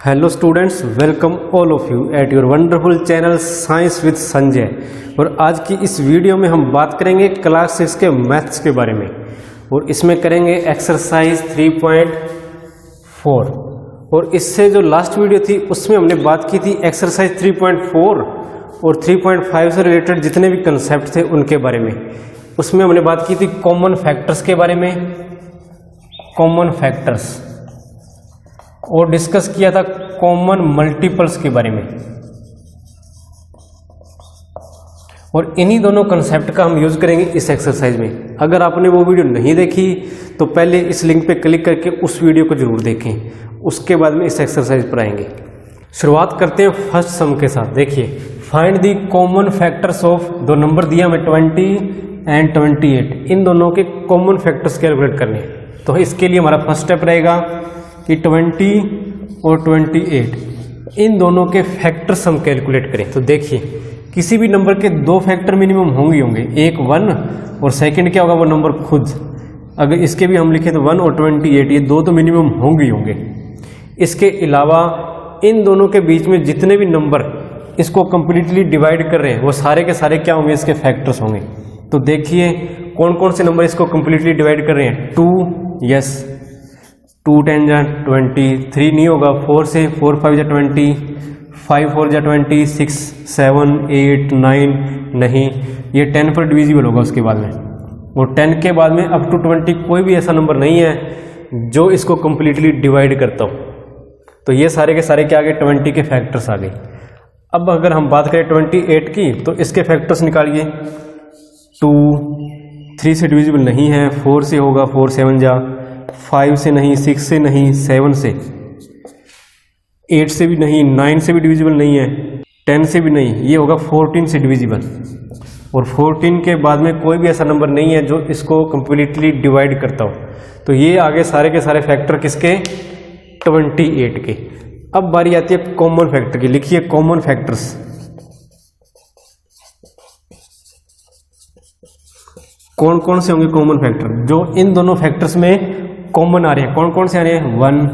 Hello students, welcome all of you at your wonderful channel science with Sanjay. और आज की इस वीडियो में हम बात करेंगे क्लास 6 के मैथ्स के बारे में और इसमें करेंगे एक्सरसाइज 3.4। और इससे जो लास्ट वीडियो थी उसमें हमने बात की थी एक्सरसाइज 3.4 और 3.5 से रिलेटेड जितने भी कंसेप्ट थे उनके बारे में। उसमें हमने बात की थी कॉमन फैक्टर्स के बारे में, कॉमन फैक्टर्स, और डिस्कस किया था कॉमन मल्टीपल्स के बारे में। और इन्हीं दोनों कंसेप्ट का हम यूज करेंगे इस एक्सरसाइज में। अगर आपने वो वीडियो नहीं देखी तो पहले इस लिंक पे क्लिक करके उस वीडियो को जरूर देखें, उसके बाद में इस एक्सरसाइज पर आएंगे। शुरुआत करते हैं फर्स्ट सम के साथ। देखिए, find the common factors of, दो नंबर दिया हमें 20 एंड 28, इन दोनों के कॉमन फैक्टर्स कैलकुलेट करने हैं। तो इसके लिए हमारा फर्स्ट स्टेप रहेगा कि 20 और 28 इन दोनों के फैक्टर्स हम कैलकुलेट करें। तो देखिए, किसी भी नंबर के दो फैक्टर मिनिमम होंगे, एक 1 और सेकंड क्या होगा वो नंबर खुद। अगर इसके भी हम लिखें तो 1 और 28, ये दो तो मिनिमम होंगे। इसके अलावा इन दोनों के बीच में जितने भी नंबर इसको कंप्लीटली डिवाइड कर रहे हैं वो सारे के सारे क्या होंगे, इसके फैक्टर्स होंगे। तो देखिए कौन कौन से नंबर इसको कंप्लीटली डिवाइड कर रहे हैं। 2, यस, 2 10 जा 20, 3 नहीं होगा, 4 से 4 5 जा 20, 5 4 जा 20, 6 7 8 9 नहीं, ये 10 पर डिविजिबल होगा उसके बाद में। और 10 के बाद में अप टू 20 कोई भी ऐसा नंबर नहीं है जो इसको कंप्लीटली डिवाइड करता हो। तो ये सारे के सारे क्या आ गए, 20 के फैक्टर्स आ गए। अब अगर हम बात करें 28 की तो इसके फैक्टर्स निकालिए। 2 3 से डिविजिबल नहीं है, 4 से होगा, 4 7 जा, 5 से नहीं, 6 से नहीं, 7 से, 8 से भी नहीं, 9 से भी डिविजिबल नहीं है, 10 से भी नहीं, ये होगा 14 से डिविजिबल। और 14 के बाद में कोई भी ऐसा नंबर नहीं है जो इसको कंप्लीटली डिवाइड करता हो। तो ये आगे सारे के सारे फैक्टर किसके, 28 के। अब बारी आती है कॉमन फैक्टर की। लिखिए कॉमन फैक्टर्स। कौन कौन से होंगे कॉमन फैक्टर जो इन दोनों फैक्टर्स में कॉमन आ रहे हैं। कौन कौन से आ रहे हैं, 1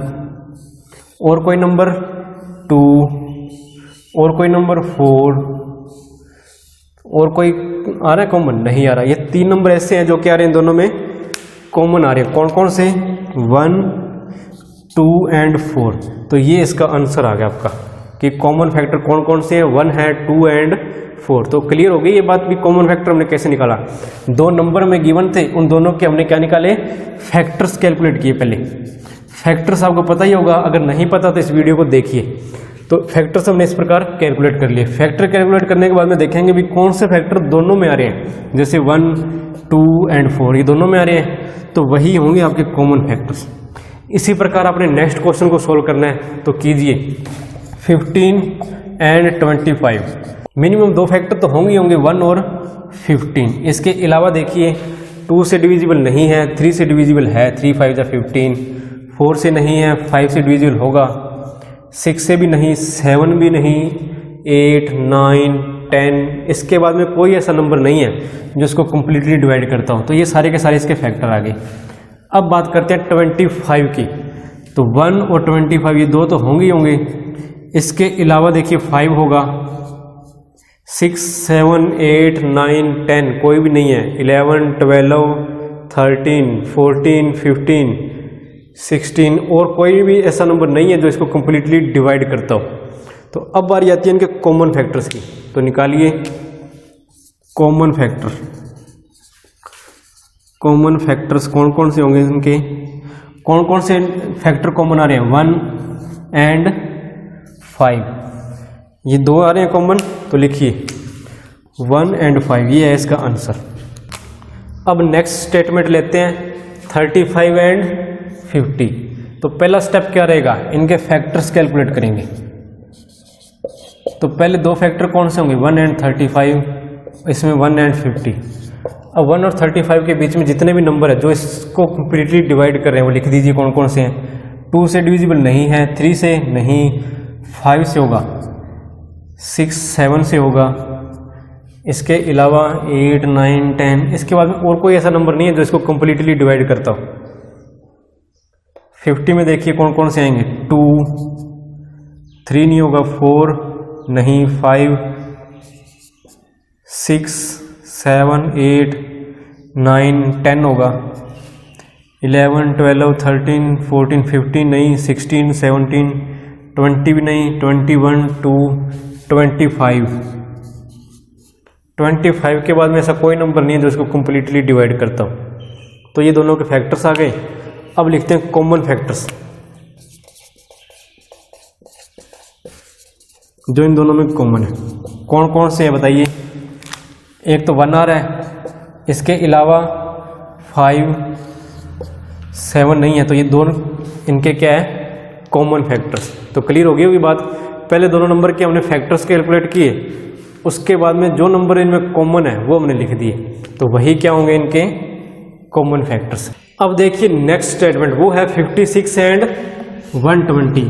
और कोई नंबर 2 और कोई नंबर 4 और कोई आ रहा है कॉमन, नहीं आ रहा। ये 3 नंबर ऐसे हैं जो कि आ रहे हैं दोनों में कॉमन आ रहे हैं। कौन कौन से, 1 2 एंड 4। तो ये इसका आंसर आ गया आपका कि कॉमन फैक्टर कौन कौन से हैं, 1 है, 2 एंड 4। तो क्लियर हो गई ये बात भी कॉमन फैक्टर हमने कैसे निकाला। दो नंबर में गिवन थे, उन दोनों के हमने क्या निकाले, फैक्टर्स कैलकुलेट किए। पहले फैक्टर्स आपको पता ही होगा, अगर नहीं पता तो इस वीडियो को देखिए। तो फैक्टर्स हमने इस प्रकार कैलकुलेट कर लिए। फैक्टर कैलकुलेट करने के बाद में देखेंगे भी कौन से फैक्टर दोनों में आ रहे हैं। जैसे 1 2 एंड 4 ये दोनों में आ रहे हैं, तो वही होंगे आपके कॉमन फैक्टर्स। इसी प्रकार आपने नेक्स्ट क्वेश्चन को सोल्व करना है। तो कीजिए 15 एंड 25, मिनिमम दो फैक्टर तो होंगे 1 और 15। इसके अलावा देखिए 2 से डिविजिबल नहीं है, 3 से डिविजिबल है, 3 5 जा 15, 4 से नहीं है, 5 से डिविजिबल होगा, 6 से भी नहीं, 7 भी नहीं, 8 9 10। इसके बाद में कोई ऐसा नंबर नहीं है जो इसको कंप्लीटली डिवाइड करता हो। तो ये सारे के सारे इसके फैक्टर आ गए। अब बात करते हैं 25 की। तो 1 और 25 ये दो तो होंगे। इसके अलावा देखिए 5 होगा, 6 7 8 9 10 कोई भी नहीं है, 11 12 13 14 15 16 और कोई भी ऐसा नंबर नहीं है जो इसको कंप्लीटली डिवाइड करता हो। तो अब बारी आती है इनके कॉमन फैक्टर्स की। तो निकालिए कॉमन फैक्टर। कॉमन फैक्टर्स कौन कौन से होंगे, इनके कौन कौन से फैक्टर कॉमन आ रहे हैं, 1 एंड 5, ये दो आ रहे हैं कॉमन। तो लिखिए 1 एंड 5, ये है इसका आंसर। अब नेक्स्ट स्टेटमेंट लेते हैं 35 एंड 50। तो पहला स्टेप क्या रहेगा, इनके फैक्टर्स कैलकुलेट करेंगे। तो पहले दो फैक्टर कौन से होंगे, 1 एंड 35, इसमें 1 एंड 50। अब 1 और 35 के बीच में जितने भी नंबर है जो इसको कंप्लीटली डिवाइड कर रहे हैं वो लिख दीजिए कौन कौन से हैं। 2 से डिविजिबल नहीं है, 3 से नहीं, 5 से होगा, 6 7 से होगा, इसके अलावा 8 9 10। इसके बाद में और कोई ऐसा नंबर नहीं है जो इसको कंप्लीटली डिवाइड करता हो। 50 में देखिए कौन कौन से आएंगे, 2 3 नहीं होगा, 4 नहीं, 5 6 7 8 9 10 होगा, 11 12 13 14 15 नहीं, 16 17 20 भी नहीं, 21 2 25 के बाद में ऐसा कोई नंबर नहीं है जो इसको कम्प्लीटली डिवाइड करता हूँ। तो ये दोनों के फैक्टर्स आ गए। अब लिखते हैं कॉमन फैक्टर्स जो इन दोनों में कॉमन है। कौन कौन से है बताइए। एक तो 1 आ रहा है, इसके अलावा 5 7 नहीं है, तो ये दोनों इनके क्या है, कॉमन फैक्टर्स। तो क्लियर हो गई होगी बात। पहले दोनों नंबर के हमने फैक्टर्स कैलकुलेट किए, उसके बाद में जो नंबर इनमें कॉमन है वो हमने लिख दिए, तो वही क्या होंगे इनके कॉमन फैक्टर्स। अब देखिए नेक्स्ट स्टेटमेंट, वो है 56 एंड 120।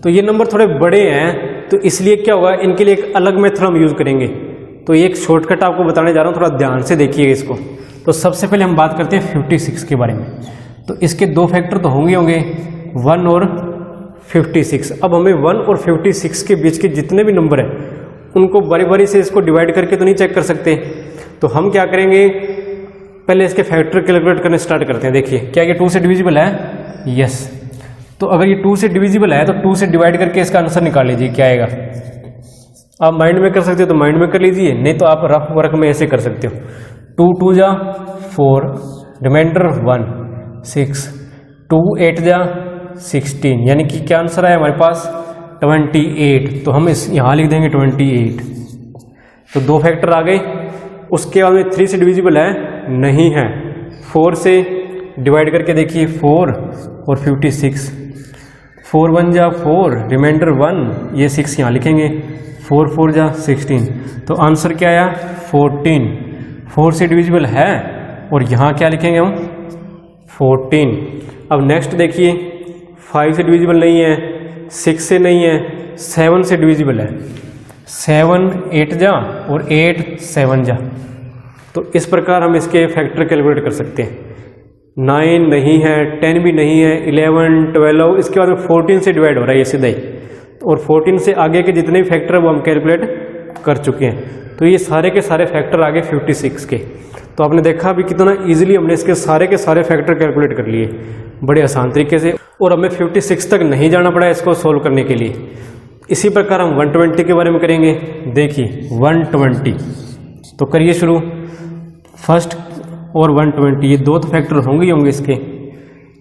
तो ये नंबर थोड़े बड़े हैं, तो इसलिए क्या होगा, इनके लिए एक अलग मेथड हम यूज करेंगे। तो ये एक शॉर्टकट आपको बताने जा रहा हूँ, थोड़ा ध्यान से देखिएगा इसको। तो सबसे पहले हम बात करते हैं 56 के बारे में। तो इसके दो फैक्टर तो होंगे 1 और 56। अब हमें 1 और 56 के बीच के जितने भी नंबर हैं उनको बारी बारी से इसको डिवाइड करके तो नहीं चेक कर सकते। तो हम क्या करेंगे, पहले इसके फैक्टर कैलकुलेट करने स्टार्ट करते हैं। देखिए क्या ये 2 से डिविजिबल है, यस। तो अगर ये 2 से डिविजिबल है तो 2 से डिवाइड करके इसका आंसर निकाल लीजिए क्या आएगा। आप माइंड में कर सकते हो तो माइंड में कर लीजिए, नहीं तो आप रफ वर्क में ऐसे कर सकते हो। 2 2 जा 4, रिमाइंडर 1 6, 2 8 जा 16, यानी कि क्या आंसर है हमारे पास 28। तो हम इस यहाँ लिख देंगे 28। तो दो फैक्टर आ गए। उसके बाद में 3 से डिविजिबल है, नहीं है। 4 से डिवाइड करके देखिए 4 और 56, 4 1 जा 4, रिमाइंडर 1, ये 6 यहाँ लिखेंगे, 4 4 जा 16। तो आंसर क्या आया 14। 4 से डिविजिबल है और यहाँ क्या लिखेंगे हम 14। अब नेक्स्ट देखिए 5 से डिविजिबल नहीं है, 6 से नहीं है, 7 से डिविजिबल है। 7 8 जा और 8 7 जा। तो इस प्रकार हम इसके फैक्टर कैलकुलेट कर सकते हैं। 9 नहीं है, 10 भी नहीं है, 11 12, इसके बाद में 14 से डिवाइड हो रहा है ये सीधा ही। और 14 से आगे के जितने भी फैक्टर है वो हम कैलकुलेट कर चुके हैं। तो ये सारे के सारे फैक्टर आ गए 56 के। तो आपने देखा अभी कितना इजीली हमने इसके सारे के सारे फैक्टर कैलकुलेट कर लिए बड़े आसान तरीके से, और हमें 56 तक नहीं जाना पड़ा इसको सोल्व करने के लिए। इसी प्रकार हम 120 के बारे में करेंगे। देखिए 120, तो करिए शुरू। फर्स्ट और 120 ये दो तो फैक्टर होंगे ही होंगे इसके।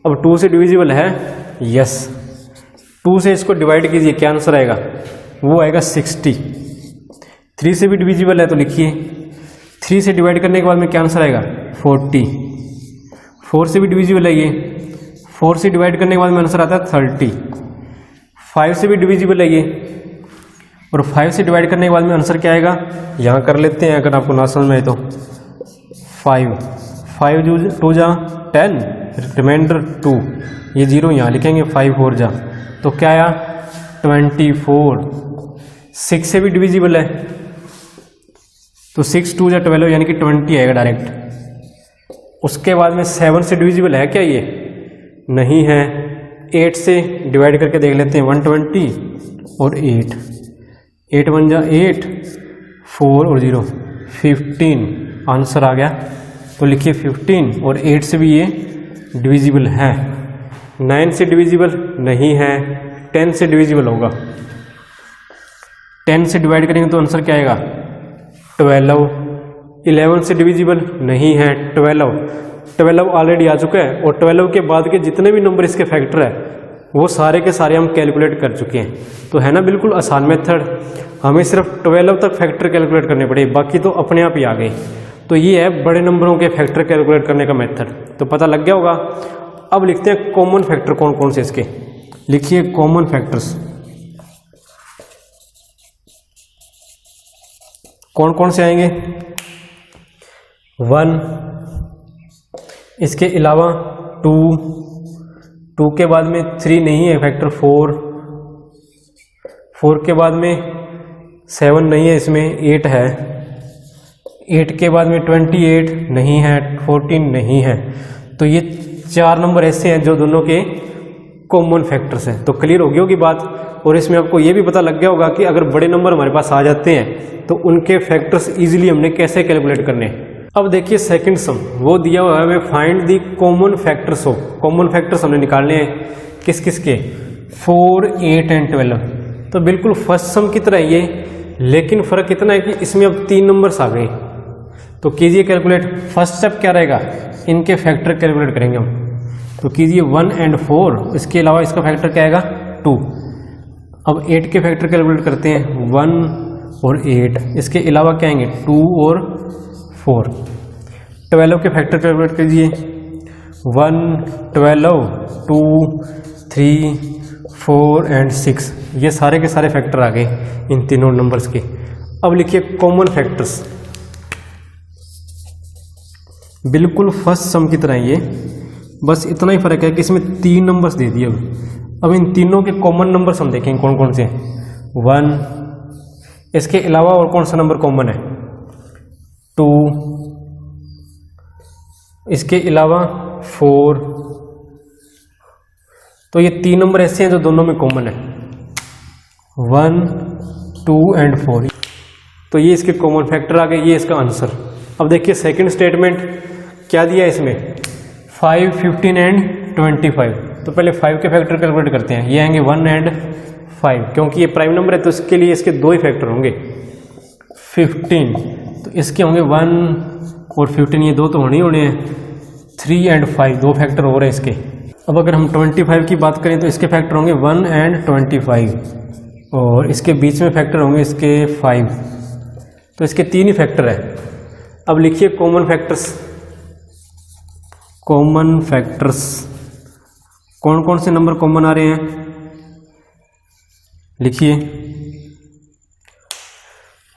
अब 2 से डिविजिबल है, यस। 2 से इसको डिवाइड कीजिए, क्या आंसर आएगा, वो आएगा 60। 3 से भी डिविजिबल है तो लिखिए, 3 से डिवाइड करने के बाद में क्या आंसर आएगा 40। 4 से भी डिविजिबल है ये, 4 से डिवाइड करने के बाद में आंसर आता है 30। 5 से भी डिविजिबल है ये, और 5 से डिवाइड करने के बाद में आंसर क्या आएगा, यहाँ कर लेते हैं अगर आपको ना समझ में आए तो। 5 2 जा 10, रिमाइंडर 2, ये 0 यहाँ लिखेंगे, 5 4 जा, तो क्या आया 24। 6 से भी डिविजिबल है तो 6 2 जा 12, यानी कि 20 आएगा डायरेक्ट। उसके बाद में 7 से डिविजिबल है क्या, ये नहीं है। 8 से डिवाइड करके देख लेते हैं, 120 और 8, 8 1 जा 8, 4 और 0, 15 आंसर आ गया। तो लिखिए 15, और 8 से भी ये डिविजिबल है। 9 से डिविजिबल नहीं है, 10 से डिविजिबल होगा। 10 से डिवाइड करेंगे तो आंसर क्या आएगा 12। 11 से डिविजिबल नहीं है, 12 ऑलरेडी आ चुका है, और 12 के बाद के जितने भी नंबर इसके फैक्टर है वो सारे के सारे हम कैलकुलेट कर चुके हैं। तो है ना बिल्कुल आसान मेथड। हमें सिर्फ 12 तक फैक्टर कैलकुलेट करने पड़े, बाकी तो अपने आप ही आ गए। तो ये है बड़े नंबरों के फैक्टर कैलकुलेट करने का मेथड। तो पता लग गया होगा। अब लिखते हैं कॉमन फैक्टर कौन कौन से इसके। लिखिए कॉमन फैक्टर्स कौन कौन से आएंगे। 1, इसके अलावा 2 के बाद में 3 नहीं है फैक्टर, 4 के बाद में 7 नहीं है, इसमें 8 है। 8 के बाद में 28 नहीं है, 14 नहीं है। तो ये 4 नंबर ऐसे हैं जो दोनों के कॉमन फैक्टर्स हैं। तो क्लियर हो गई होगी बात। और इसमें आपको ये भी पता लग गया होगा कि अगर बड़े नंबर हमारे पास आ जाते हैं तो उनके फैक्टर्स इजीली हमने कैसे कैलकुलेट करने हैं। अब देखिए सेकंड सम, वो दिया हुआ है हमें फाइंड दी कॉमन फैक्टर्स हो। कॉमन फैक्टर्स हमने निकालने हैं किस किस के, 4, 8 एंड 12। तो बिल्कुल फर्स्ट सम की तरह ये, लेकिन फ़र्क इतना है कि इसमें अब 3 नंबर्स आ गए। तो कीजिए कैलकुलेट। फर्स्ट स्टेप क्या रहेगा, इनके फैक्टर कैलकुलेट करेंगे हम। तो कीजिए 1 एंड 4, इसके अलावा इसका फैक्टर क्या आएगा 2। अब 8 के फैक्टर कैलकुलेट करते हैं, 1 और 8, इसके अलावा क्या आएंगे 2 और 4। 12 के फैक्टर कैलकुलेट कीजिए, 1, 12, 2, 3, 4 एंड 6। ये सारे के सारे फैक्टर आ गए इन तीनों नंबर्स के। अब लिखिए कॉमन फैक्टर्स, बिल्कुल फर्स्ट सम की तरह ये, बस इतना ही फर्क है कि इसमें 3 नंबर्स दे दिए। अब इन तीनों के कॉमन नंबर्स हम देखेंगे कौन कौन से हैं। 1, इसके अलावा और कौन सा नंबर कॉमन है 2, इसके अलावा 4। तो ये 3 नंबर ऐसे हैं जो दोनों में कॉमन है, 1, 2 एंड 4। तो ये इसके कॉमन फैक्टर आ गए, ये इसका आंसर। अब देखिए सेकंड स्टेटमेंट क्या दिया है इसमें, 5, 15 एंड 25। तो पहले 5 के फैक्टर कैलकुलेट करते हैं। ये आएंगे 1 एंड 5, क्योंकि ये प्राइम नंबर है तो इसके लिए इसके 2 ही फैक्टर होंगे। 15 तो इसके होंगे 1 और 15, ये 2 तो होने ही होने हैं। 3 एंड 5 2 फैक्टर हो रहे हैं इसके। अब अगर हम 25 की बात करें तो इसके फैक्टर होंगे 1 एंड 25, और इसके बीच में फैक्टर होंगे इसके 5। तो इसके 3 ही फैक्टर है। अब लिखिए कॉमन फैक्टर्स। कॉमन फैक्टर्स कौन कौन से नंबर कॉमन आ रहे हैं, लिखिए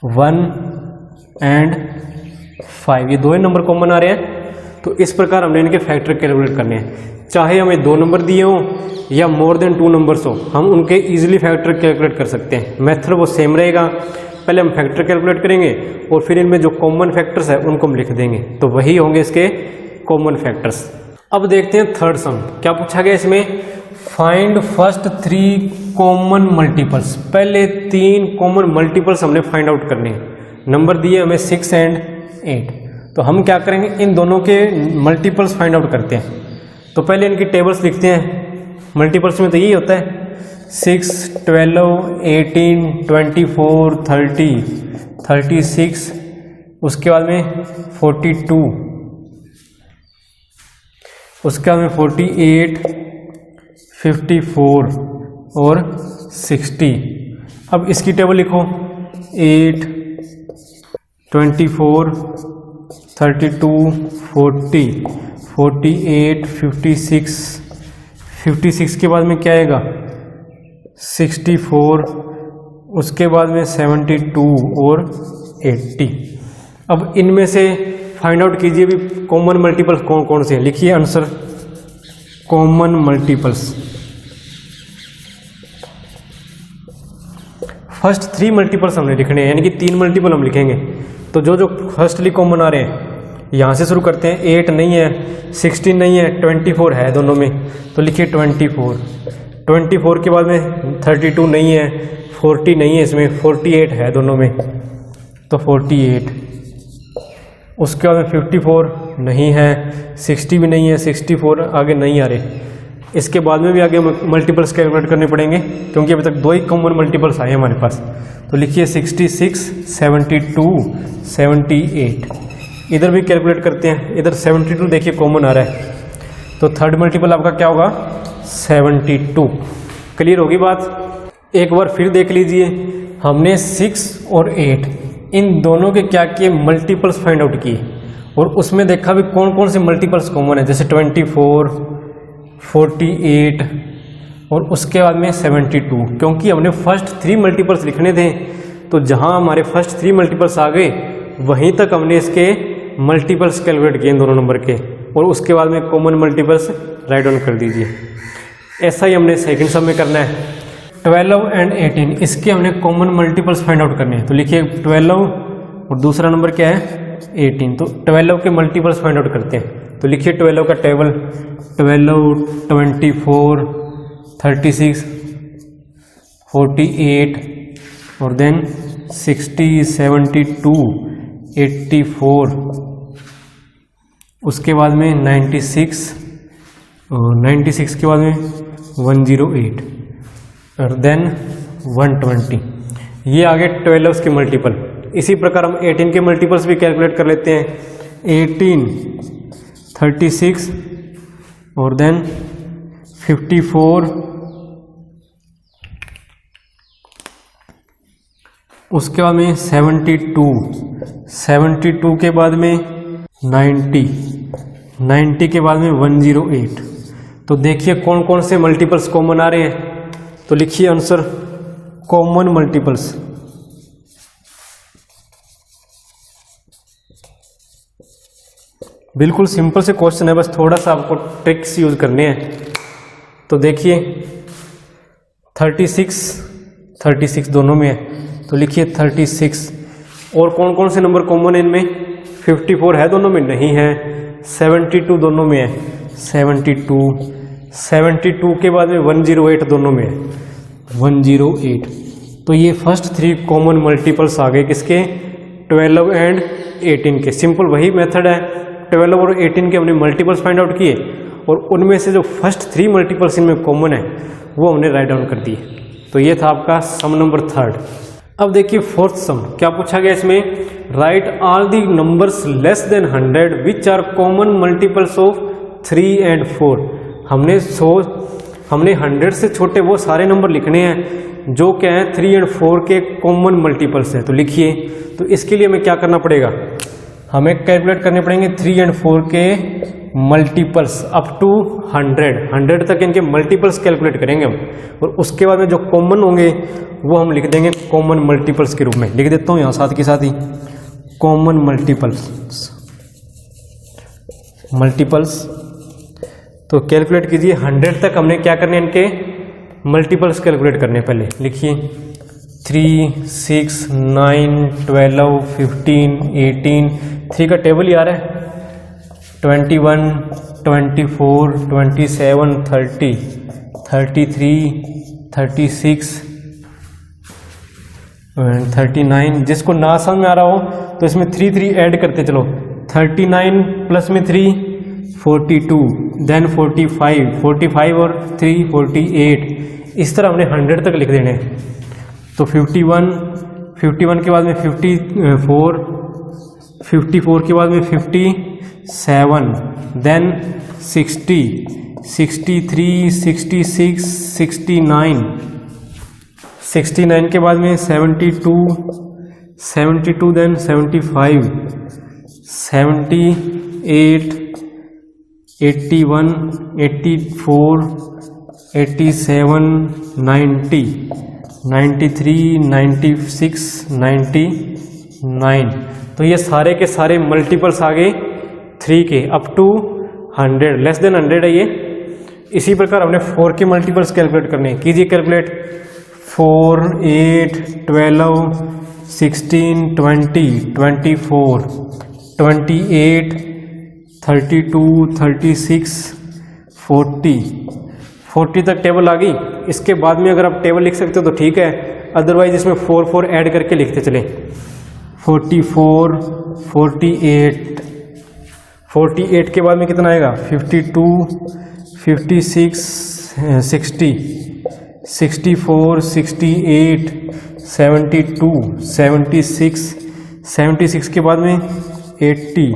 1 एंड 5, ये 2 ही नंबर कॉमन आ रहे हैं। तो इस प्रकार हमने इनके फैक्टर कैलकुलेट करने हैं। चाहे हमें 2 नंबर दिए हों या मोर देन 2 नंबर्स हो, हम उनके इजीली फैक्टर कैलकुलेट कर सकते हैं। मेथड वो सेम रहेगा, पहले हम फैक्टर कैलकुलेट करेंगे और फिर इनमें जो कॉमन फैक्टर्स है उनको हम लिख देंगे, तो वही होंगे इसके कॉमन फैक्टर्स। अब देखते हैं थर्ड सम, क्या पूछा गया इसमें, फाइंड फर्स्ट 3 कॉमन मल्टीपल्स। पहले 3 कॉमन मल्टीपल्स हमने फाइंड आउट करने हैं। नंबर दिए हमें 6 एंड 8, तो हम क्या करेंगे, इन दोनों के मल्टीपल्स फाइंड आउट करते हैं। तो पहले इनकी टेबल्स लिखते हैं। मल्टीपल्स में तो यही होता है 6, 12, 18, 24, 30, 36, उसके बाद में 42, उसके बाद में 48, 54 और 60। अब इसकी टेबल लिखो 8, 24, 32, 40, 48, 56, 56 के बाद में क्या आएगा 64, उसके बाद में 72 और 80। अब इनमें से फाइंड आउट कीजिए भी कॉमन मल्टीपल्स कौन कौन से हैं। लिखिए answer common multiples. First 3 multiples हमने लिखने हैं, यानी कि 3 मल्टीपल हम लिखेंगे। तो जो जो फर्स्टली कॉमन आ रहे हैं यहाँ से शुरू करते हैं। 8 नहीं है, 16 नहीं है, 24 है दोनों में, तो लिखिए 24। 24 के बाद में 32 नहीं है, 40 नहीं है इसमें, 48 है दोनों में, तो 48। उसके बाद में 54 नहीं है, 60 भी नहीं है, 64 आगे नहीं आ रहे। इसके बाद में भी आगे मल्टीपल्स कैलकुलेट करने पड़ेंगे, क्योंकि अभी तक 2 ही कॉमन मल्टीपल्स आए हमारे पास। तो लिखिए 66, 72, 78। इधर भी कैलकुलेट करते हैं। इधर 72 देखिए कॉमन आ रहा है, तो थर्ड मल्टीपल आपका क्या होगा 72। क्लियर होगी बात। एक बार फिर देख लीजिए, हमने 6 और 8 इन दोनों के क्या किए, मल्टीपल्स फाइंड आउट किए, और उसमें देखा भी कौन कौन से मल्टीपल्स कॉमन है, जैसे 24, 48 और उसके बाद में 72। क्योंकि हमने फर्स्ट 3 मल्टीपल्स लिखने थे, तो जहां हमारे फर्स्ट 3 मल्टीपल्स आ गए वहीं तक हमने इसके मल्टीपल्स कैलकुलेट किए इन दोनों नंबर के, और उसके बाद में कॉमन मल्टीपल्स राइट डाउन कर दीजिए। ऐसा ही हमने सेकंड सम में करना है। 12 एंड 18 इसके हमने कॉमन मल्टीपल्स फाइंड आउट करने हैं। तो लिखिए 12 और दूसरा नंबर क्या है 18, तो 12 के मल्टीपल्स फाइंड आउट करते हैं। तो लिखिए 12 का टेबल, 12, 24, 36, 48 और देन 60, 72, 84, उसके बाद में 96 और 96 के बाद में 108 और देन 120। ये आगे 12 के मल्टीपल। इसी प्रकार हम 18 के मल्टीपल्स भी कैलकुलेट कर लेते हैं। 18, 36 और देन 54, उसके बाद में 72 के बाद में 90 के बाद में 108। तो देखिए कौन कौन से मल्टीपल्स कॉमन आ रहे हैं। तो लिखिए आंसर कॉमन मल्टीपल्स। बिल्कुल सिंपल से क्वेश्चन है, बस थोड़ा सा आपको ट्रिक्स यूज करने हैं। तो देखिए 36 दोनों में है, तो लिखिए 36। और कौन कौन से नंबर कॉमन है इनमें? 54 है दोनों में? नहीं है। 72 दोनों में है, 72 के बाद में 108 दोनों में है, 108। तो ये फर्स्ट 3 कॉमन मल्टीपल्स आ गए किसके? 12 एंड 18 के। सिंपल वही मेथड है, 12 और 18 के हमने मल्टीपल्स फाइंड आउट किए और उनमें से जो फर्स्ट 3 मल्टीपल्स इनमें कॉमन है वो हमने राइट डाउन कर दिए। तो ये था आपका सम नंबर 3। अब देखिए फोर्थ सम क्या पूछा गया इसमें। Write all the numbers less than 100 which are common multiples of 3 and 4। हमने 100 से छोटे वो सारे नंबर लिखने हैं जो क्या है 3 एंड 4 के कॉमन मल्टीपल्स हैं। तो लिखिए, तो इसके लिए हमें क्या करना पड़ेगा? हमें कैलकुलेट करने पड़ेंगे 3 एंड 4 के मल्टीपल्स अप टू 100 तक इनके मल्टीपल्स कैलकुलेट करेंगे हम। और उसके बाद में जो कॉमन होंगे वो हम लिख देंगे कॉमन मल्टीपल्स के रूप में। लिख देता हूँ यहाँ साथ के साथ ही कॉमन मल्टीपल्स। तो कैलकुलेट कीजिए 100 तक हमने क्या करने इनके मल्टीपल्स कैलकुलेट करने। पहले लिखिए 3, 6, 9, 12, 15, 18। 3 का टेबल ही आ रहा है। 21, 24, 27, 30, 33, 36 39। जिसको ना समझ में आ रहा हो तो इसमें 3 ऐड करते चलो। 39 प्लस में 3 42, देन 45 और 3 48। इस तरह हमने 100 तक लिख देने। तो 51 के बाद में 54 के बाद में 57, देन 60, 63, 66, 69 के बाद में 72, देन 75, 78, 81, 84, 87, 90, 93, 96, 99। तो ये सारे के सारे मल्टीपल्स आ गए 3 के अप टू 100, लेस देन 100 है ये। इसी प्रकार हमने 4 के मल्टीपल्स कैलकुलेट करने हैं। कीजिए कैलकुलेट। 4, 8, 12, 16, 20, 24, 28, 32, 36, 40 तक टेबल आ गई। इसके बाद में अगर आप टेबल लिख सकते हो तो ठीक है, अदरवाइज इसमें 4 ऐड करके लिखते चले। 44, 48 के बाद में कितना आएगा? 52, 56, 60, 64, 68, 72, 76 के बाद में 80,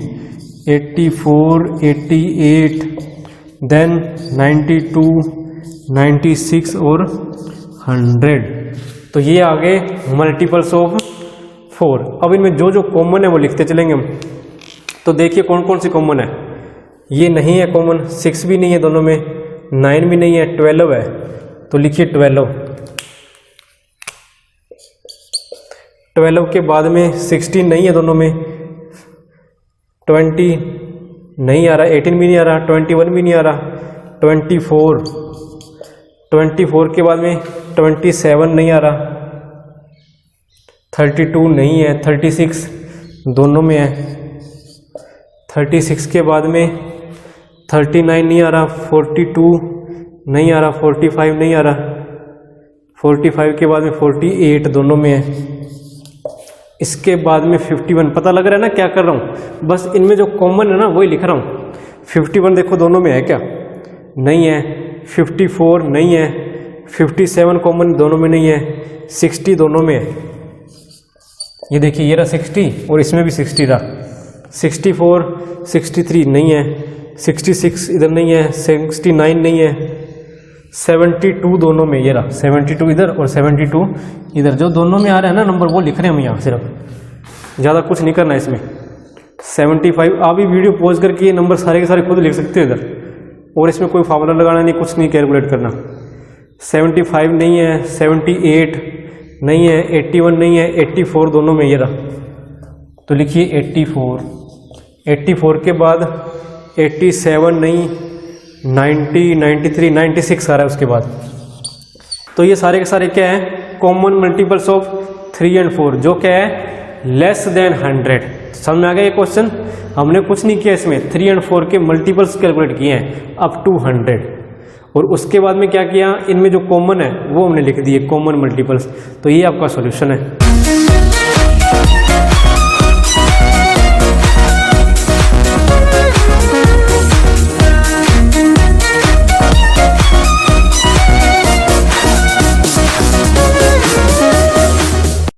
84, 88, देन 92, 96 और 100। तो ये आ गए मल्टीपल्स ऑफ 4। अब इनमें जो जो कॉमन है वो लिखते चलेंगे हम। तो देखिए कौन कौन सी कॉमन है। ये नहीं है कॉमन, 6 भी नहीं है दोनों में, 9 भी नहीं है, 12 है। तो लिखिए 12 के बाद में 16 नहीं है दोनों में, 20 नहीं आ रहा, 18 भी नहीं आ रहा, 21 भी नहीं आ रहा, 24 के बाद में 27 नहीं आ रहा, 32 नहीं है, 36 दोनों में है, 36 के बाद में 39 नहीं आ रहा, 42 नहीं आ रहा, 45 नहीं आ रहा, 45 के बाद में 48 दोनों में है, इसके बाद में 51। पता लग रहा है ना क्या कर रहा हूँ, बस इनमें जो कॉमन है ना वही लिख रहा हूँ। 51 देखो दोनों में है क्या, नहीं है, 54 नहीं है, 57 कॉमन दोनों में नहीं है, 60 दोनों में है, ये देखिए ये रहा 60 और इसमें भी 60 रहा, 64, 63 नहीं है, 66 इधर नहीं है, 69 नहीं है, 72 दोनों में, ये रहा 72 इधर और 72 इधर, जो दोनों में आ रहा है ना नंबर वो लिख रहे हैं हम यहाँ, सिर्फ ज़्यादा कुछ नहीं करना है इसमें। 75 आप भी वीडियो पॉज करके ये नंबर सारे के सारे खुद लिख सकते हो इधर, और इसमें कोई फार्मूला लगाना नहीं, कुछ नहीं कैलकुलेट करना। 75 नहीं है, 78 नहीं है, 81 नहीं है, 84 दोनों में, ये रहा, तो लिखिए 84। 84 के बाद 87 नहीं, 90, 93, 96 आ रहा है उसके बाद। तो ये सारे के सारे क्या है, कॉमन मल्टीपल्स ऑफ 3 और 4, जो क्या है लेस देन 100। समझ में आ गया ये क्वेश्चन, हमने कुछ नहीं किया इसमें, 3 और 4 के मल्टीपल्स कैलकुलेट किए हैं अप टू 100, और उसके बाद में क्या किया, इनमें जो कॉमन है वो हमने लिख दिए कॉमन मल्टीपल्स। तो ये आपका सॉल्यूशन है।